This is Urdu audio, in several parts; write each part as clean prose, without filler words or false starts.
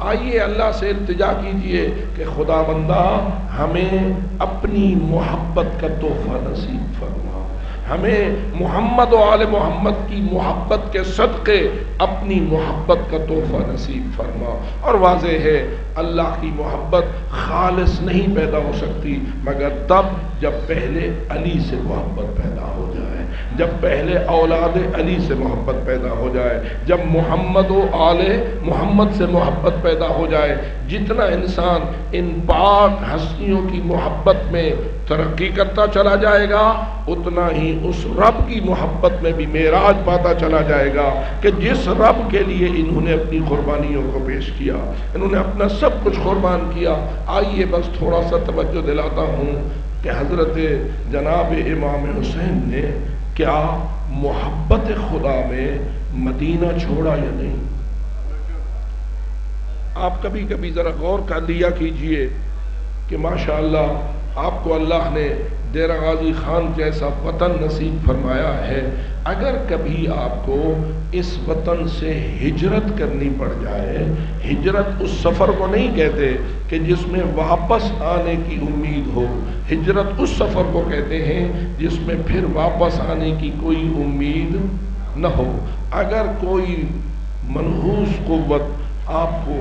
آئیے اللہ سے التجا کیجئے کہ خدا بندہ ہمیں اپنی محبت کا تحفہ نصیب فرما، ہمیں محمد و آل محمد کی محبت کے صدقے اپنی محبت کا تحفہ نصیب فرما۔ اور واضح ہے اللہ کی محبت خالص نہیں پیدا ہو سکتی مگر تب جب پہلے علی سے محبت پیدا ہو جائے، جب پہلے اولاد علی سے محبت پیدا ہو جائے، جب محمد و آل محمد سے محبت پیدا ہو جائے۔ جتنا انسان ان پاک ہستیوں کی محبت میں ترقی کرتا چلا جائے گا اتنا ہی اس رب کی محبت میں بھی معراج پاتا چلا جائے گا کہ جس رب کے لیے انہوں نے اپنی قربانیوں کو پیش کیا، انہوں نے اپنا سب کچھ قربان کیا۔ آئیے بس تھوڑا سا توجہ دلاتا ہوں کہ حضرت جناب امام حسین نے کیا محبت خدا میں مدینہ چھوڑا یا نہیں؟ آپ کبھی کبھی ذرا غور کر لیا کیجئے کہ ماشاءاللہ آپ کو اللہ نے ڈیرہ غازی خان جیسا وطن نصیب فرمایا ہے، اگر کبھی آپ کو اس وطن سے ہجرت کرنی پڑ جائے، ہجرت اس سفر کو نہیں کہتے کہ جس میں واپس آنے کی امید ہو، ہجرت اس سفر کو کہتے ہیں جس میں پھر واپس آنے کی کوئی امید نہ ہو۔ اگر کوئی منحوس قوت آپ کو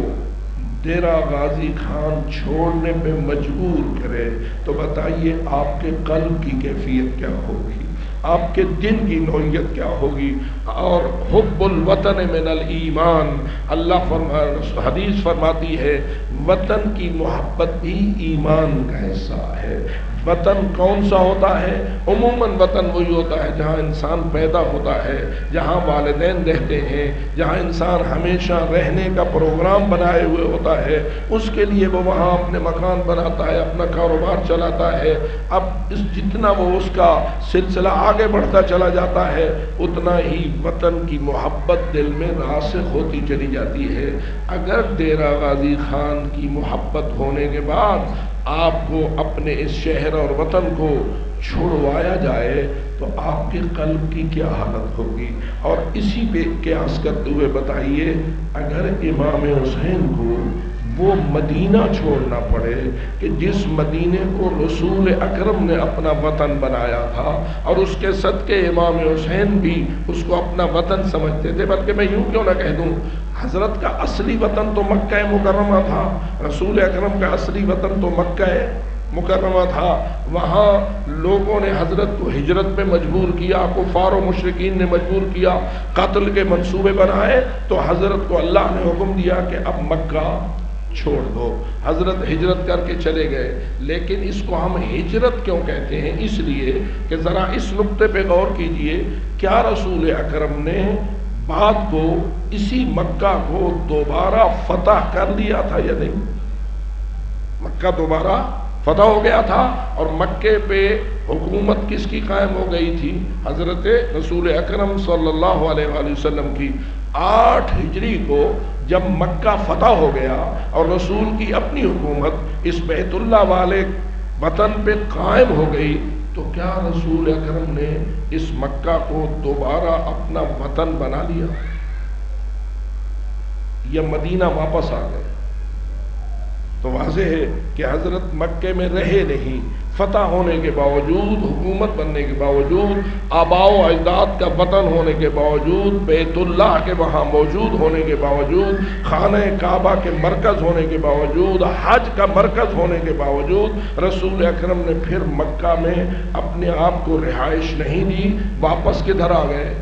ڈیرہ غازی خان چھوڑنے پہ مجبور کرے تو بتائیے آپ کے قلب کی کیفیت کیا ہوگی، آپ کے دل کی نوعیت کیا ہوگی۔ اور حب الوطن من الایمان، اللہ حدیث فرماتی ہے وطن کی محبت بھی ایمان کا حصہ ہے۔ وطن کون سا ہوتا ہے؟ عموماً وطن وہی ہوتا ہے جہاں انسان پیدا ہوتا ہے، جہاں والدین رہتے ہیں، جہاں انسان ہمیشہ رہنے کا پروگرام بنائے ہوئے ہوتا ہے، اس کے لیے وہ وہاں اپنے مکان بناتا ہے، اپنا کاروبار چلاتا ہے۔ اب جتنا وہ اس کا سلسلہ آگے بڑھتا چلا جاتا ہے اتنا ہی وطن کی محبت دل میں راسخ ہوتی چلی جاتی ہے۔ اگر ڈیرہ غازی خان کی محبت ہونے کے بعد آپ کو اپنے اس شہر اور وطن کو چھڑوایا جائے تو آپ کے قلب کی کیا حالت ہوگی۔ اور اسی پہ قیاس کرتے ہوئے بتائیے اگر امام حسین کو وہ مدینہ چھوڑنا پڑے کہ جس مدینے کو رسول اکرم نے اپنا وطن بنایا تھا، اور اس کے صدقے امام حسین بھی اس کو اپنا وطن سمجھتے تھے، بلکہ میں یوں کیوں نہ کہہ دوں حضرت کا اصلی وطن تو مکہ مکرمہ تھا، رسول اکرم کا اصلی وطن تو مکہ مکرمہ تھا۔ وہاں لوگوں نے حضرت کو ہجرت پہ مجبور کیا، کفار و مشرکین نے مجبور کیا، قتل کے منصوبے بنائے، تو حضرت کو اللہ نے حکم دیا کہ اب مکہ چھوڑ دو۔ حضرت ہجرت کر کے چلے گئے، لیکن اس کو ہم ہجرت کیوں کہتے ہیں؟ اس لیے کہ ذرا اس نقطے پہ غور کیجئے، کیا رسول اکرم نے بعد کو اسی مکہ کو دوبارہ فتح کر لیا تھا یا نہیں؟ مکہ دوبارہ فتح ہو گیا تھا، اور مکے پہ حکومت کس کی قائم ہو گئی تھی؟ حضرت رسول اکرم صلی اللہ علیہ وآلہ وسلم کی۔ 8 ہجری کو جب مکہ فتح ہو گیا اور رسول کی اپنی حکومت اس بیت اللہ والے وطن پہ قائم ہو گئی، تو کیا رسول اکرم نے اس مکہ کو دوبارہ اپنا وطن بنا لیا یا مدینہ واپس آ گئے؟ تو واضح ہے کہ حضرت مکے میں رہے نہیں، فتح ہونے کے باوجود، حکومت بننے کے باوجود، آباء و اجداد کا وطن ہونے کے باوجود، بیت اللہ کے وہاں موجود ہونے کے باوجود، خانہ کعبہ کے مرکز ہونے کے باوجود، حج کا مرکز ہونے کے باوجود، رسول اکرم نے پھر مکہ میں اپنے آپ کو رہائش نہیں دی، واپس کدھر آ گئے؟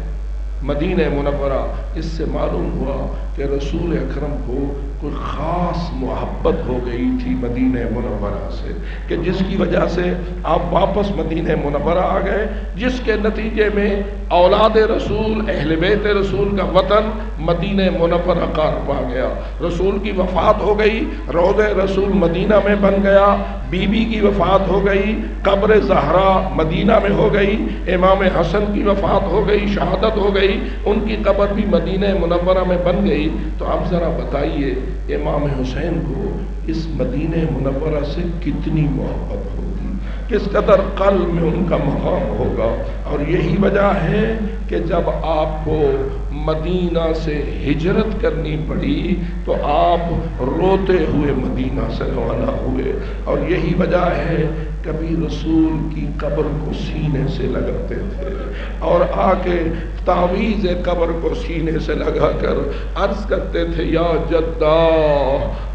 مدینہ منورہ۔ اس سے معلوم ہوا کہ رسول اکرم کو کوئی خاص محبت ہو گئی تھی مدینہ منورہ سے، کہ جس کی وجہ سے آپ واپس مدینہ منورہ آ گئے، جس کے نتیجے میں اولاد رسول، اہل بیت رسول کا وطن مدینہ منورہ قرار پا گیا۔ رسول کی وفات ہو گئی، روضہ رسول مدینہ میں بن گیا، بی بی کی وفات ہو گئی، قبر زہرا مدینہ میں ہو گئی، امام حسن کی وفات ہو گئی، شہادت ہو گئی، ان کی قبر بھی مدینہ منورہ میں بن گئی۔ تو آپ ذرا بتائیے امام حسین کو اس مدینہ منورہ سے کتنی محبت ہوگی، کس قدر قلب میں ان کا مقام ہوگا۔ اور یہی وجہ ہے کہ جب آپ کو مدینہ سے ہجرت کرنی پڑی تو آپ روتے ہوئے مدینہ سے روانہ ہوئے، اور یہی وجہ ہے کبھی رسول کی قبر کو سینے سے لگاتے تھے اور آ کے تعویذ قبر کو سینے سے لگا کر عرض کرتے تھے یا جدہ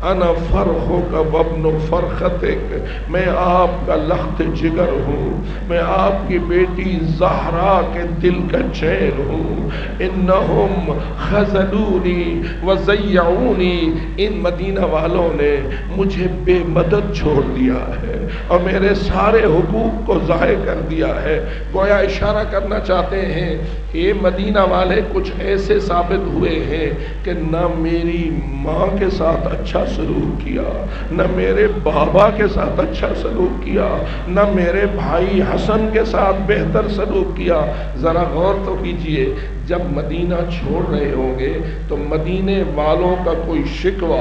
انا فرحک وابن فرختک، میں آپ کا لخت جگر ہوں، میں آپ کی بیٹی زہرا کے دل کا چین ہوں، انہم خذلونی وضیعونی، ان مدینہ والوں نے مجھے بے مدد چھوڑ دیا ہے اور میرے سارے حقوق کو ضائع کر دیا ہے۔ گویا اشارہ کرنا چاہتے ہیں کہ یہ مدینہ والے کچھ ایسے ثابت ہوئے ہیں کہ نہ میری ماں کے ساتھ اچھا سلوک کیا، نہ میرے بابا کے ساتھ اچھا سلوک کیا، نہ میرے بھائی حسن کے ساتھ بہتر سلوک کیا۔ ذرا غور تو کیجئے، جب مدینہ چھوڑ رہے ہوں گے تو مدینے والوں کا کوئی شکوہ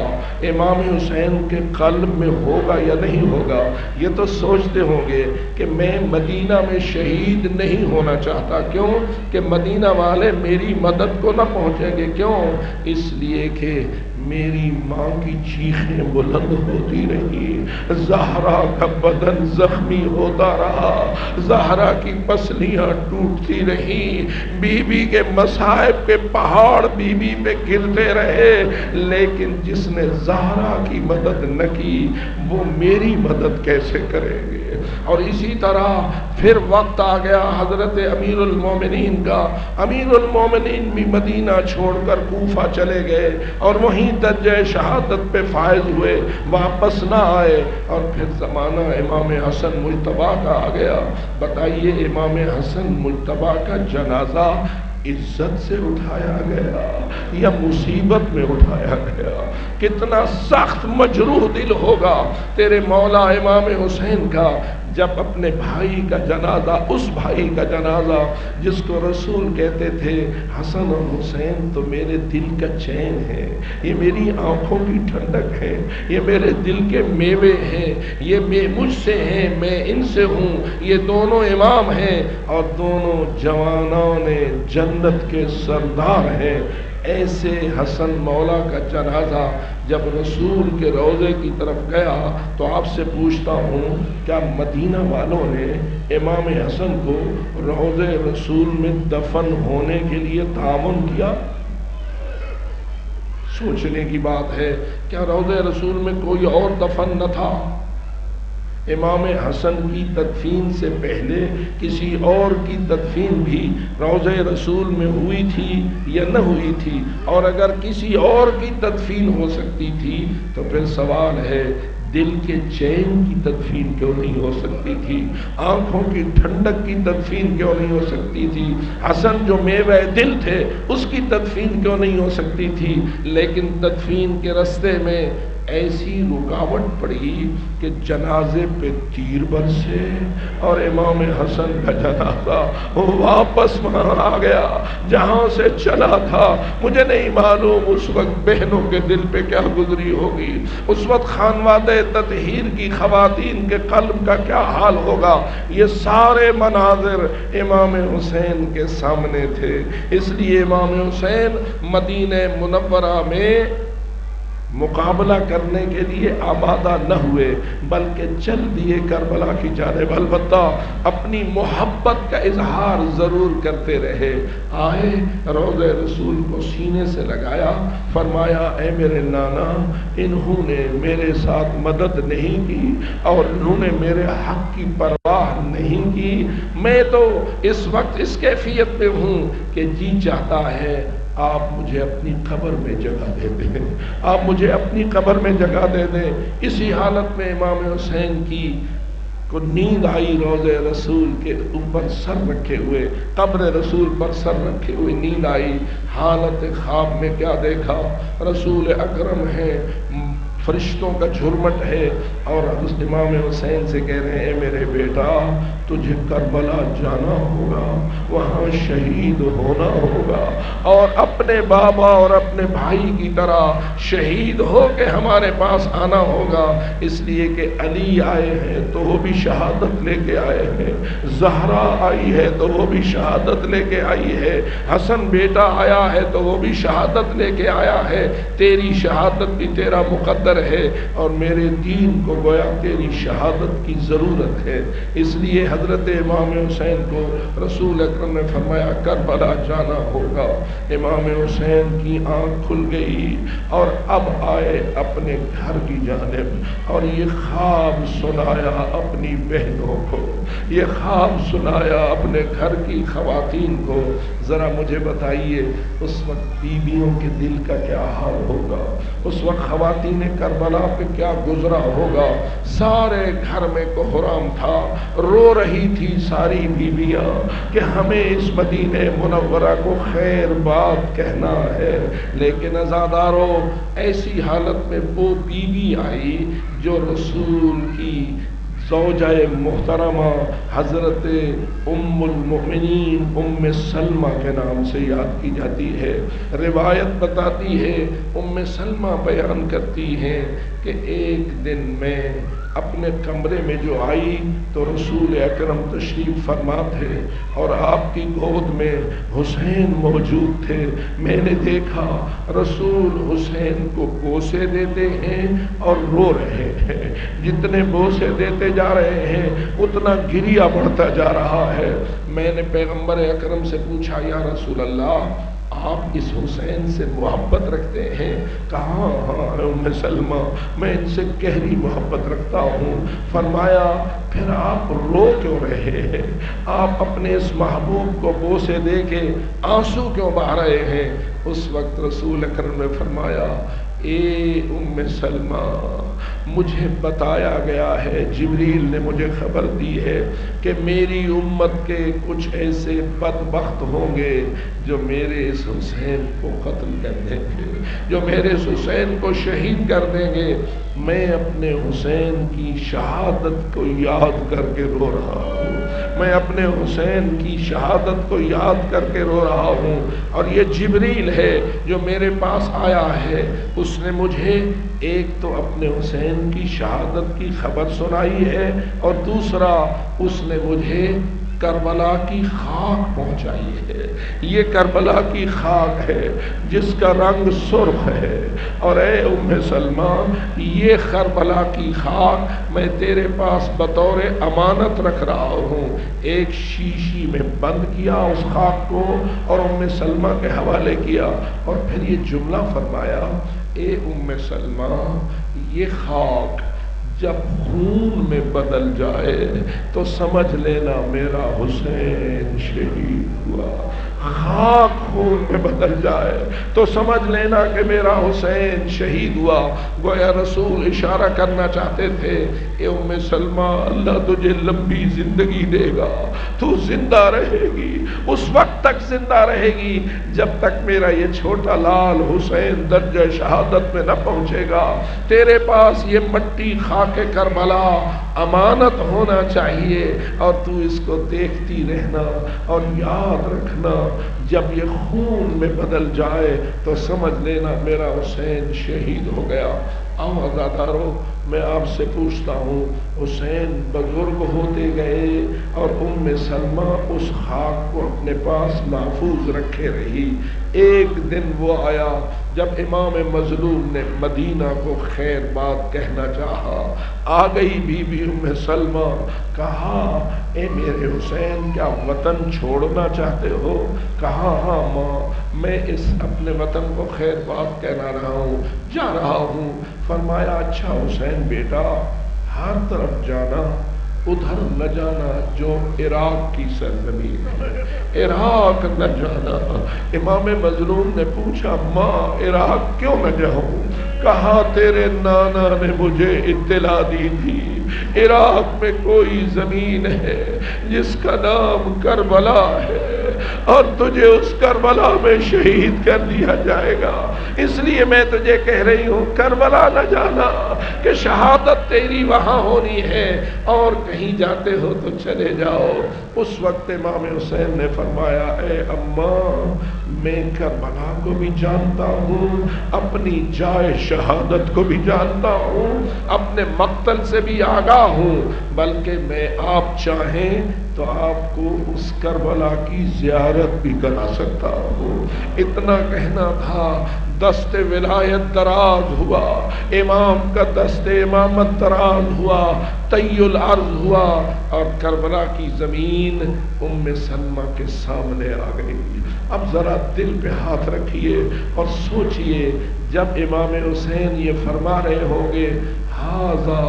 امام حسین کے قلب میں ہوگا یا نہیں ہوگا؟ یہ تو سوچتے ہوں گے کہ میں مدینہ میں شہید نہیں ہونا چاہتا، کیوں کہ مدینہ والے میری مدد کو نہ پہنچیں گے، کیوں؟ اس لیے کہ میری ماں کی چیخیں بلند ہوتی رہی، زہرا کا بدن زخمی ہوتا رہا، زہرا کی پسلیاں ٹوٹتی رہی، بی بی کے مصائب کے پہاڑ بی بی پہ گرتے رہے، لیکن جس نے زہرا کی مدد نہ کی وہ میری مدد کیسے کریں گے؟ اور اسی طرح پھر وقت آ گیا حضرت امیر المومنین کا، امیر المومنین بھی مدینہ چھوڑ کر کوفہ چلے گئے اور وہیں درجہ شہادت پہ فائز ہوئے، واپس نہ آئے، اور پھر زمانہ امام حسن مجتبیٰ کا آ گیا۔ بتائیے امام حسن مجتبیٰ کا جنازہ عزت سے اٹھایا گیا یا مصیبت میں اٹھایا گیا؟ کتنا سخت مجروح دل ہوگا تیرے مولا امام حسین کا جب اپنے بھائی کا جنازہ، اس بھائی کا جنازہ جس کو رسول کہتے تھے حسن اور حسین تو میرے دل کا چین ہے، یہ میری آنکھوں کی ٹھنڈک ہے، یہ میرے دل کے میوے ہیں، یہ مجھ سے ہیں، میں ان سے ہوں، یہ دونوں امام ہیں اور دونوں جوانوں نے جنت کے سردار ہیں۔ ایسے حسن مولا کا جنازہ جب رسول کے روضے کی طرف گیا تو آپ سے پوچھتا ہوں کیا مدینہ والوں نے امام حسن کو روضے رسول میں دفن ہونے کے لیے تعاون کیا؟ سوچنے کی بات ہے، کیا روضے رسول میں کوئی اور دفن نہ تھا؟ امام حسن کی تدفین سے پہلے کسی اور کی تدفین بھی روضہ رسول میں ہوئی تھی یا نہ ہوئی تھی؟ اور اگر کسی اور کی تدفین ہو سکتی تھی تو پھر سوال ہے دل کے چین کی تدفین کیوں نہیں ہو سکتی تھی؟ آنکھوں کی ٹھنڈک کی تدفین کیوں نہیں ہو سکتی تھی؟ حسن جو میوہ دل تھے اس کی تدفین کیوں نہیں ہو سکتی تھی؟ لیکن تدفین کے رستے میں ایسی رکاوٹ پڑی کہ جنازے پہ تیر برسے اور امام حسن کا جنازہ واپس وہاں آ گیا جہاں سے چلا تھا۔ مجھے نہیں معلوم اس وقت بہنوں کے دل پہ کیا گزری ہوگی، اس وقت خانوادہ تطہیر کی خواتین کے قلب کا کیا حال ہوگا۔ یہ سارے مناظر امام حسین کے سامنے تھے، اس لیے امام حسین مدینہ منورہ میں مقابلہ کرنے کے لیے آمادہ نہ ہوئے بلکہ چل دیے کربلا کی جانب، البتہ اپنی محبت کا اظہار ضرور کرتے رہے۔ آئے روضہ رسول کو سینے سے لگایا، فرمایا اے میرے نانا، انہوں نے میرے ساتھ مدد نہیں کی اور انہوں نے میرے حق کی پرواہ نہیں کی، میں تو اس وقت اس کیفیت میں ہوں کہ جی چاہتا ہے آپ مجھے اپنی قبر میں جگہ دے دیں، آپ مجھے اپنی قبر میں جگہ دے دیں۔ اسی حالت میں امام حسین کی کو نیند آئی، روضہ رسول کے اوپر سر رکھے ہوئے، قبر رسول پر سر رکھے ہوئے نیند آئی۔ حالت خواب میں کیا دیکھا؟ رسول اکرم ہیں، فرشتوں کا جھرمٹ ہے، اور امام حسین سے کہہ رہے ہیں میرے بیٹا تجھے کربلا جانا ہوگا، وہاں شہید ہونا ہوگا، اور اپنے بابا اور اپنے بھائی کی طرح شہید ہو کے ہمارے پاس آنا ہوگا، اس لیے کہ علی آئے ہیں تو وہ بھی شہادت لے کے آئے ہیں، زہرا آئی ہے تو وہ بھی شہادت لے کے آئی ہے، حسن بیٹا آیا ہے تو وہ بھی شہادت لے کے آیا ہے، تیری شہادت بھی تیرا مقدر ہے، اور میرے دین کو گویا تیری شہادت کی ضرورت ہے۔ اس لیے حضرت امام حسین کو رسول اکرم نے فرمایا کربلا جانا ہوگا۔ امام حسین کی آنکھ کھل گئی اور اب آئے اپنے گھر کی جانب، اور یہ خواب سنایا اپنی بہنوں کو، یہ خواب سنایا اپنے گھر کی خواتین کو۔ ذرا مجھے بتائیے اس وقت بیویوں کے دل کا کیا حال ہوگا، اس وقت خواتین کربلا پہ کیا گزرا ہوگا۔ سارے گھر میں کوہرام تھا، رو رہی تھی ساری بیویاں کہ ہمیں اس مدینہ منورہ کو خیر بات کہنا ہے، لیکن عزادارو ایسی حالت میں وہ بیوی آئی جو رسول کی زوجہ محترمہ حضرت ام المؤمنین ام سلمہ کے نام سے یاد کی جاتی ہے۔ روایت بتاتی ہے، ام سلمہ بیان کرتی ہیں کہ ایک دن میں اپنے کمرے میں جو آئی تو رسول اکرم تشریف فرما تھے اور آپ کی گود میں حسین موجود تھے۔ میں نے دیکھا رسول حسین کو بوسے دیتے ہیں اور رو رہے ہیں، جتنے بوسے دیتے جا رہے ہیں اتنا گریہ بڑھتا جا رہا ہے۔ میں نے پیغمبر اکرم سے پوچھا یا رسول اللہ آپ اس حسین سے محبت رکھتے ہیں؟ کہا ہاں ام سلمہ میں ان سے گہری محبت رکھتا ہوں۔ فرمایا پھر آپ رو کیوں رہے ہیں؟ آپ اپنے اس محبوب کو بوسے دے کے آنسو کیوں بہا رہے ہیں؟ اس وقت رسول اکرم نے فرمایا اے ام سلمہ مجھے بتایا گیا ہے، جبریل نے مجھے خبر دی ہے کہ میری امت کے کچھ ایسے بدبخت ہوں گے جو میرے اس حسین کو قتل کر دیں گے، جو میرے اس حسین کو شہید کر دیں گے۔ میں اپنے حسین کی شہادت کو یاد کر کے رو رہا ہوں، میں اپنے حسین کی شہادت کو یاد کر کے رو رہا ہوں، اور یہ جبریل ہے جو میرے پاس آیا ہے، اس نے مجھے ایک تو اپنے حسین کی شہادت کی خبر سنائی ہے، اور دوسرا اس نے مجھے کربلا کی خاک پہنچائی ہے۔ یہ کربلا کی خاک ہے جس کا رنگ سرخ ہے، اور اے ام سلمہ یہ کربلا کی خاک میں تیرے پاس بطور امانت رکھ رہا ہوں۔ ایک شیشی میں بند کیا اس خاک کو اور ام سلمہ کے حوالے کیا، اور پھر یہ جملہ فرمایا اے ام سلمہ یہ خاک جب خون میں بدل جائے تو سمجھ لینا میرا حسین شہید ہوا۔ خاک خون میں بدل جائے تو سمجھ لینا کہ میرا حسین شہید ہوا۔ گویا رسول اشارہ کرنا چاہتے تھے اے ام سلمہ اللہ تجھے لمبی زندگی دے گا، تو زندہ رہے گی، اس وقت تک زندہ رہے گی جب تک میرا یہ چھوٹا لال حسین درجہ شہادت میں نہ پہنچے گا۔ تیرے پاس یہ مٹی خاک کربلا امانت ہونا چاہیے، اور تو اس کو دیکھتی رہنا اور یاد رکھنا، جب یہ خون میں بدل جائے تو سمجھ لینا میرا حسین شہید ہو گیا۔ عزادارو میں آپ سے پوچھتا ہوں، حسین بزرگ ہوتے گئے اور ام سلمہ اس خاک کو اپنے پاس محفوظ رکھے رہی۔ ایک دن وہ آیا جب امام مظلوم نے مدینہ کو خیر بات کہنا چاہا، آ گئی بی بی ام سلمہ، کہا اے میرے حسین کیا وطن چھوڑنا چاہتے ہو؟ کہا ہاں ماں میں اس اپنے وطن کو خیر بات کہنا رہا ہوں، جا رہا ہوں۔ فرمایا اچھا حسین بیٹا ہر طرف جانا، ادھر نہ جانا جو عراق کی سرزمین ہے، عراق نہ جانا۔ امام مظلوم نے پوچھا ماں عراق کیوں نہ جاؤں؟ کہا تیرے نانا نے مجھے اطلاع دی تھی عراق میں کوئی زمین ہے جس کا نام کربلا ہے، اور تجھے اس کربلا میں شہید کر دیا جائے گا۔ اس لیے میں تجھے کہہ رہی ہوں کربلا نہ جانا، کہ شہادت تیری وہاں ہونی ہے، اور کہیں جاتے ہو تو چلے جاؤ۔ اس وقت امام حسین نے فرمایا اے اماں، میں کربلا کو بھی جانتا ہوں، اپنی جائے شہادت کو بھی جانتا ہوں، اپنے مقتل سے بھی آگاہ ہوں، بلکہ میں آپ چاہیں تو آپ کو اس کربلا کی زیارت بھی کرا سکتا ہوں۔ اتنا کہنا تھا، دست ولایت دراز ہوا، امام کا دست امامت دراز ہوا، طی الارض ہوا، اور کربلا کی زمین ام سلمہ کے سامنے آ گئی۔ اب ذرا دل پہ ہاتھ رکھیے اور سوچئے، جب امام حسین یہ فرما رہے ہوں گے ھذا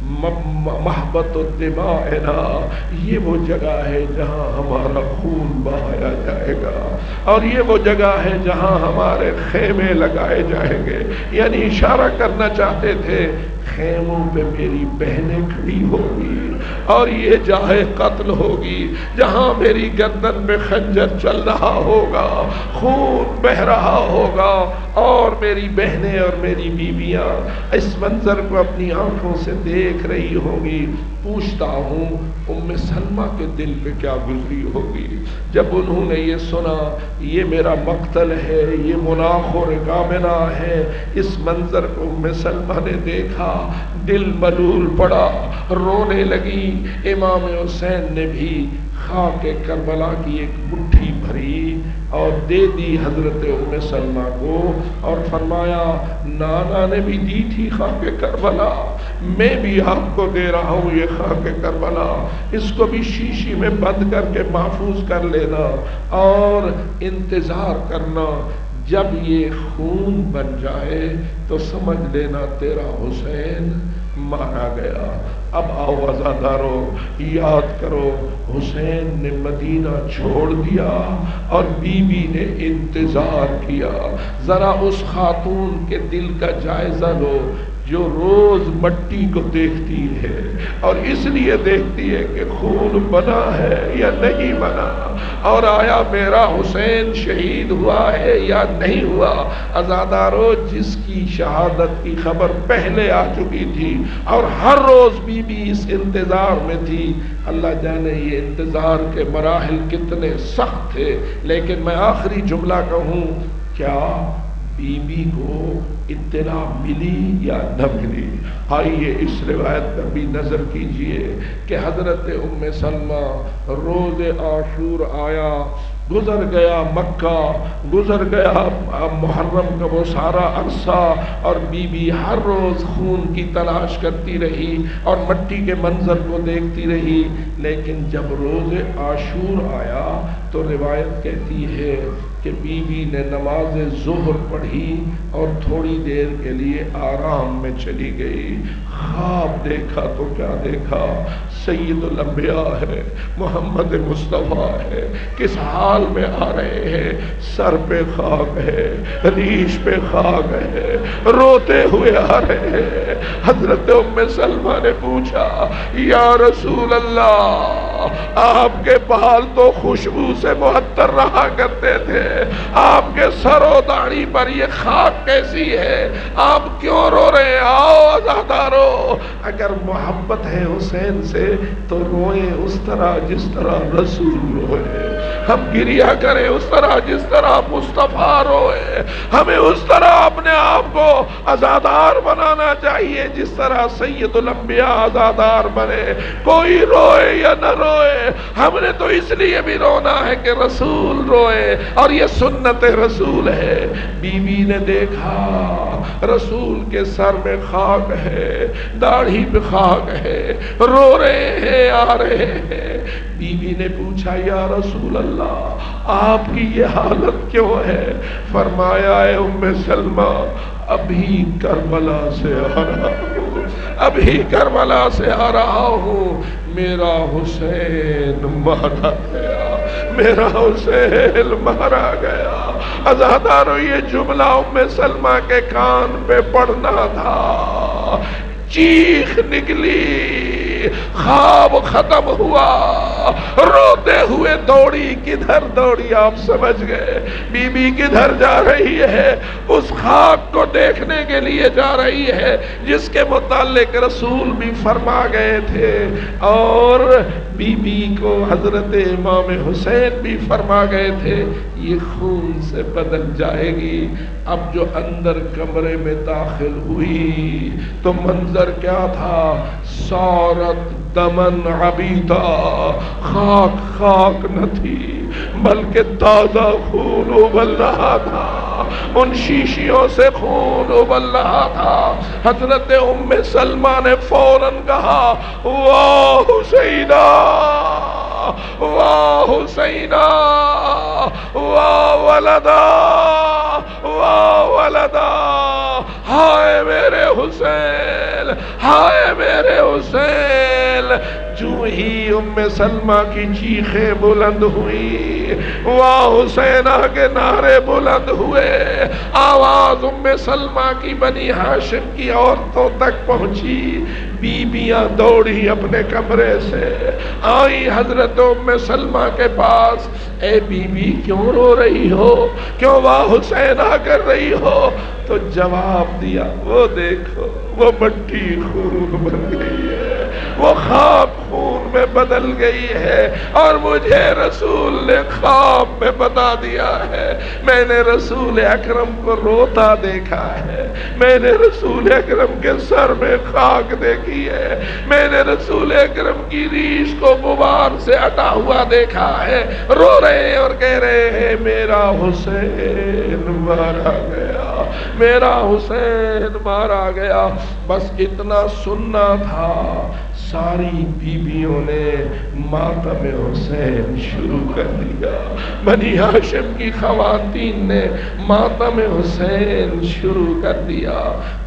محبت الدماءنا، یہ وہ جگہ ہے جہاں ہمارا خون بہایا جائے گا، اور یہ وہ جگہ ہے جہاں ہمارے خیمے لگائے جائیں گے، یعنی اشارہ کرنا چاہتے تھے خیموں پہ میری بہنیں کھڑی ہوگی، اور یہ جاہ قتل ہوگی جہاں میری گردن پہ خنجر چل رہا ہوگا، خون بہ رہا ہوگا، اور میری بہنیں اور میری بیویاں اس منظر کو اپنی آنکھوں سے دیکھ رہی ہوگی۔ پوچھتا ہوں ام سلمہ کے دل پہ کیا گزری ہوگی جب انہوں نے یہ سنا یہ میرا مقتل ہے، یہ مناخ و رکامنا ہے۔ اس منظر کو ام سلمہ نے دیکھا، دل ملول پڑا، رونے لگی۔ امام حسین نے بھی خاک کربلا کی ایک مٹھی بھری اور دے دی حضرت ام سلمہ کو، اور فرمایا نانا نے بھی دی تھی خاک کربلا، میں بھی آپ کو دے رہا ہوں یہ خاک کربلا، اس کو بھی شیشی میں بند کر کے محفوظ کر لینا، اور انتظار کرنا، جب یہ خون بن جائے تو سمجھ لینا تیرا حسین مارا گیا۔ اب آؤ عزادارو، یاد کرو حسین نے مدینہ چھوڑ دیا اور بی بی نے انتظار کیا۔ ذرا اس خاتون کے دل کا جائزہ لو جو روز مٹی کو دیکھتی ہے، اور اس لیے دیکھتی ہے کہ خون بنا ہے یا نہیں بنا، اور آیا میرا حسین شہید ہوا ہے یا نہیں ہوا۔ عزادارو، جس کی شہادت کی خبر پہلے آ چکی تھی اور ہر روز بی بی اس انتظار میں تھی، اللہ جانے یہ انتظار کے مراحل کتنے سخت تھے، لیکن میں آخری جملہ کہوں، کیا بی بی کو اطلاع ملی یا نہ ملی؟ آئیے اس روایت پر بھی نظر کیجئے کہ حضرت ام سلمہ روز عاشور آیا، گزر گیا مکہ، گزر گیا محرم کا وہ سارا عرصہ، اور بی بی ہر روز خون کی تلاش کرتی رہی اور مٹی کے منظر کو دیکھتی رہی، لیکن جب روز عاشور آیا تو روایت کہتی ہے کہ بی بی نے نماز ظہر پڑھی اور تھوڑی دیر کے لیے آرام میں چلی گئی۔ خواب دیکھا تو کیا دیکھا، سید الانبیاء ہے، محمد مصطفیٰ ہے، کس حال میں آ رہے ہیں، سر پہ خاک ہے، ریش پہ خاک ہے، روتے ہوئے آ رہے ہیں۔ حضرت ام سلمہ نے پوچھا یا رسول اللہ، آپ کے بال تو خوشبو سے معطر رہا کرتے تھے، آپ کے سر و داڑھی پر یہ خاک کیسی ہے، آپ کیوں رو رہے ہیں؟ آؤ عزادارو، اگر محبت ہے حسین سے تو روئیں اس طرح جس طرح رسول روئے، ہم گریا کریں اس طرح جس طرح مصطفیٰ روئے، ہمیں اس طرح اپنے آپ کو عزادار بنانا چاہیے جس طرح سید الانبیاء عزادار بنے۔ کوئی روئے یا نہ روئے، ہم نے تو اس لیے بھی رونا ہے کہ رسول روئے، اور یہ سنت رسول ہے۔ بی بی نے دیکھا رسول کے سر میں خاک ہے، داڑھی پہ خاک ہے، رو رہے ہیں، آ رہے ہیں۔ بی بی نے پوچھا یا رسول اللہ، آپ کی یہ حالت کیوں ہے؟ فرمایا اے ام سلمہ، ابھی کربلا سے آ رہا ہوں، ابھی کربلا سے آ رہا ہوں، میرا حسین مارا گیا، میرا حسین مارا گیا۔ عزادارو، یہ جملہ ام سلمہ کے کان پہ پڑھنا تھا، چیخ نکلی، خواب ختم ہوا، روتے ہوئے دوڑی، کدھر دوڑی آپ سمجھ گئے، بی بی کدھر جا رہی ہے، اس خاک کو دیکھنے کے لیے جا رہی ہے جس کے متعلق رسول بھی فرما گئے تھے، اور بی بی کو حضرت امام حسین بھی فرما گئے تھے یہ خون سے بدل جائے گی۔ اب جو اندر کمرے میں داخل ہوئی تو منظر کیا تھا، صارت دمن عبیدا، خاک خاک نہ تھی بلکہ تازہ خون ابل رہا تھا، ان شیشیوں سے خون ابل رہا تھا۔ حضرت ام سلمہ نے فوراً کہا واہ حسینہ، واہ حسینہ، واہ ولدا، واہ ولدا، ہائے میرے حسین، ہائے میرے حسین۔ جو ہی ام سلمہ کی چیخیں بلند ہوئی، واہ حسینہ کے نعرے بلند ہوئے، آواز ام سلمہ کی بنی ہاشم کی عورتوں تک پہنچی، بیویاں دوڑی اپنے کمرے سے آئی حضرت ام سلمہ کے پاس، اے بی بی کیوں رو رہی ہو، کیوں واہ حسینہ کر رہی ہو؟ تو جواب دیا وہ دیکھو وہ مٹی خون بن گئی ہے، وہ خاک خون میں بدل گئی ہے، اور مجھے رسول نے خواب میں بتا دیا ہے، میں نے رسول اکرم کو روتا دیکھا ہے، میں نے رسول اکرم کے سر میں خاک دیکھی ہے، میں نے رسول اکرم کی ریش کو غبار سے ہٹا ہوا دیکھا ہے، رو رہے ہیں اور کہہ رہے ہیں میرا حسین مارا گیا، میرا حسین مارا گیا۔ بس اتنا سننا تھا، ساری بیویوں نے ماتم حسین شروع کر دیا، بنی ہاشم کی خواتین نے ماتم حسین شروع کر دیا۔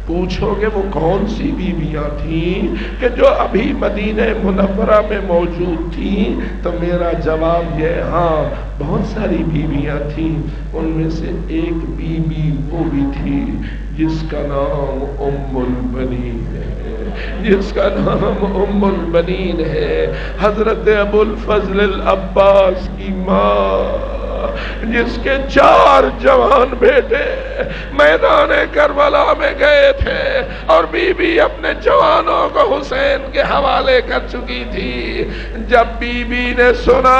پوچھو گے وہ کون سی بیویاں تھیں کہ جو ابھی مدینہ منورہ میں موجود تھیں، تو میرا جواب یہ ہاں بہت ساری بیویاں تھیں، ان میں سے ایک بیوی وہ بھی تھی جس کا نام ام البنین ہے، جس کا نام ام البنین ہے، حضرت ابو الفضل العباس کی ماں، جس کے 4 جوان بیٹے میدان کربلا میں گئے تھے، اور بی بی اپنے جوانوں کو حسین کے حوالے کر چکی تھی۔ جب بی بی نے سنا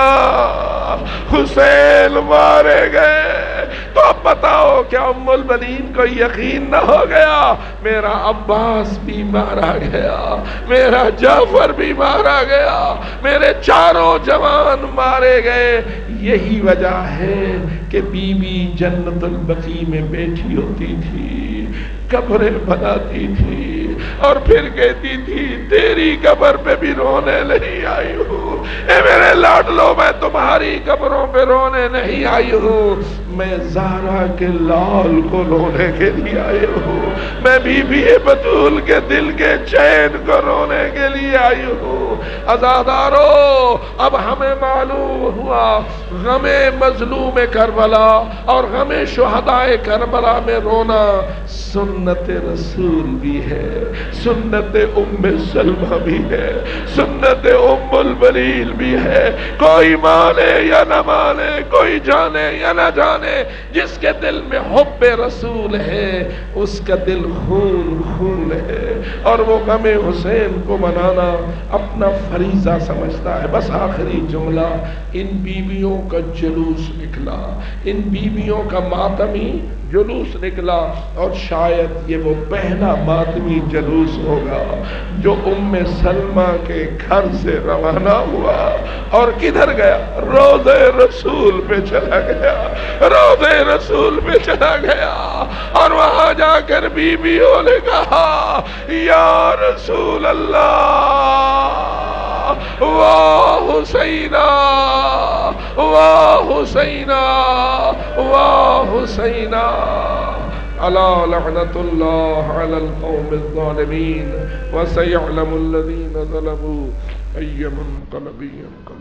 حسین مارے گئے تو اب بتاؤ کیا ام البنین کو یقین نہ ہو گیا، میرا عباس بھی مارا گیا، میرا جعفر بھی مارا گیا، میرے 4 جوان مارے گئے۔ یہی وجہ ہے کہ بی بی جنت البقیع میں بیٹھی ہوتی تھی، قبریں بناتی تھی، اور پھر کہتی تھی تیری قبر پہ بھی رونے نہیں آئی ہوں، اے میرے لاڈلو میں تمہاری قبروں پہ رونے نہیں آئی ہوں، میں زہرا کے لال کو رونے کے لیے آئی ہوں، میں بی بی بطول کے دل کے چین کو رونے کے لیے آئی ہوں۔ عزادارو، اب ہمیں معلوم ہوا غم مظلوم کربلا اور غم شہدائے کربلا میں رونا سنت رسول بھی ہے، سنت ام سلمہ بھی ہے، سنت ام البنین بھی ہے، کوئی مانے یا نہ مانے، کوئی جانے یا نہ جانے، جس کے دل میں حب رسول ہے اس کا دل خون خون ہے، اور وہ غم حسین کو منانا اپنا فریضہ سمجھتا ہے۔ بس آخری جملہ، ان بیویوں کا جلوس نکلا، ان بیویوں کا ماتمی جلوس نکلا، اور شاید یہ وہ پہلا ماتمی جلوس ہوگا جو ام سلمہ کے گھر سے روانہ ہوا، اور کدھر گیا؟ روضہ رسول پہ چلا گیا، روضہ رسول پہ چلا گیا، اور وہاں جا کر بیویوں نے کہا یا رسول اللہ واہ حسینہ، واہ حسینہ، واہ حسینہ، الا لعنت اللہ علی القوم الظالمین وسيعلم الذين ظلموا أي منقلب ينقلبون۔